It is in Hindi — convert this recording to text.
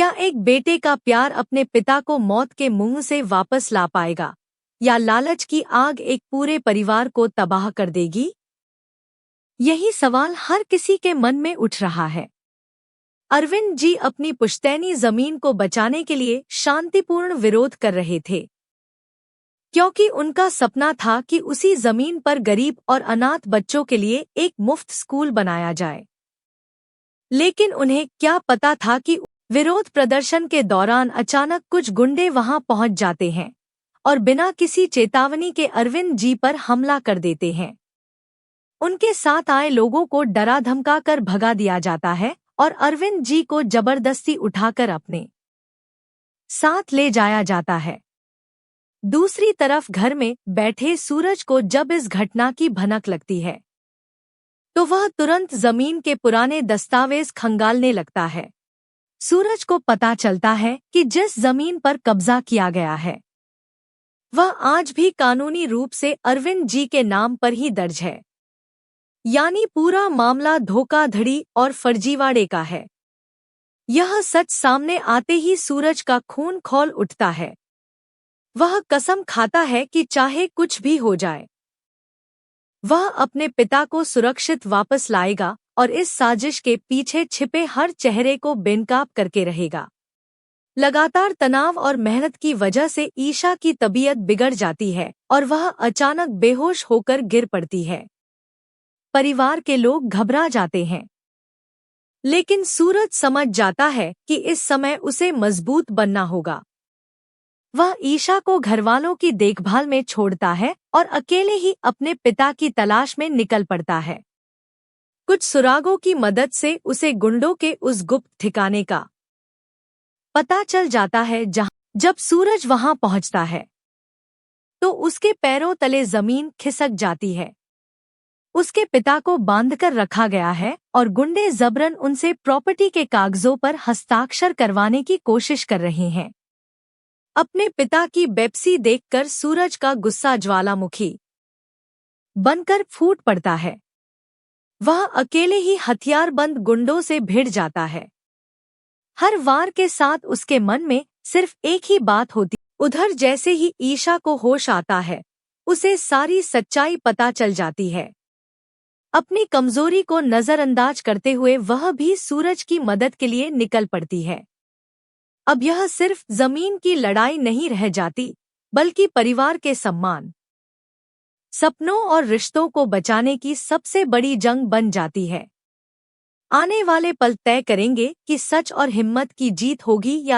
क्या एक बेटे का प्यार अपने पिता को मौत के मुंह से वापस ला पाएगा, या लालच की आग एक पूरे परिवार को तबाह कर देगी? यही सवाल हर किसी के मन में उठ रहा है। अरविंद जी अपनी पुश्तैनी जमीन को बचाने के लिए शांतिपूर्ण विरोध कर रहे थे, क्योंकि उनका सपना था कि उसी जमीन पर गरीब और अनाथ बच्चों के लिए एक मुफ्त स्कूल बनाया जाए। लेकिन उन्हें क्या पता था कि विरोध प्रदर्शन के दौरान अचानक कुछ गुंडे वहां पहुंच जाते हैं और बिना किसी चेतावनी के अरविंद जी पर हमला कर देते हैं। उनके साथ आए लोगों को डरा धमका कर भगा दिया जाता है और अरविंद जी को जबरदस्ती उठाकर अपने साथ ले जाया जाता है। दूसरी तरफ घर में बैठे सूरज को जब इस घटना की भनक लगती है तो वह तुरंत जमीन के पुराने दस्तावेज खंगालने लगता है। सूरज को पता चलता है कि जिस जमीन पर कब्जा किया गया है वह आज भी कानूनी रूप से अरविंद जी के नाम पर ही दर्ज है, यानी पूरा मामला धोखाधड़ी और फर्जीवाड़े का है। यह सच सामने आते ही सूरज का खून खौल उठता है। वह कसम खाता है कि चाहे कुछ भी हो जाए वह अपने पिता को सुरक्षित वापस लाएगा और इस साजिश के पीछे छिपे हर चेहरे को बेनकाब करके रहेगा। लगातार तनाव और मेहनत की वजह से ईशा की तबीयत बिगड़ जाती है और वह अचानक बेहोश होकर गिर पड़ती है। परिवार के लोग घबरा जाते हैं, लेकिन सूरज समझ जाता है कि इस समय उसे मजबूत बनना होगा। वह ईशा को घरवालों की देखभाल में छोड़ता है और अकेले ही अपने पिता की तलाश में निकल पड़ता है। कुछ सुरागों की मदद से उसे गुंडों के उस गुप्त ठिकाने का पता चल जाता है जब सूरज वहां पहुंचता है तो उसके पैरों तले जमीन खिसक जाती है। उसके पिता को बांधकर रखा गया है और गुंडे जबरन उनसे प्रॉपर्टी के कागजों पर हस्ताक्षर करवाने की कोशिश कर रहे हैं। अपने पिता की बेपसी देखकर सूरज का गुस्सा ज्वालामुखी बनकर फूट पड़ता है। वह अकेले ही हथियारबंद गुंडों से भिड़ जाता है। हर वार के साथ उसके मन में सिर्फ एक ही बात होती। उधर जैसे ही ईशा को होश आता है उसे सारी सच्चाई पता चल जाती है। अपनी कमजोरी को नजरअंदाज करते हुए वह भी सूरज की मदद के लिए निकल पड़ती है। अब यह सिर्फ जमीन की लड़ाई नहीं रह जाती, बल्कि परिवार के सम्मान, सपनों और रिश्तों को बचाने की सबसे बड़ी जंग बन जाती है। आने वाले पल तय करेंगे कि सच और हिम्मत की जीत होगी या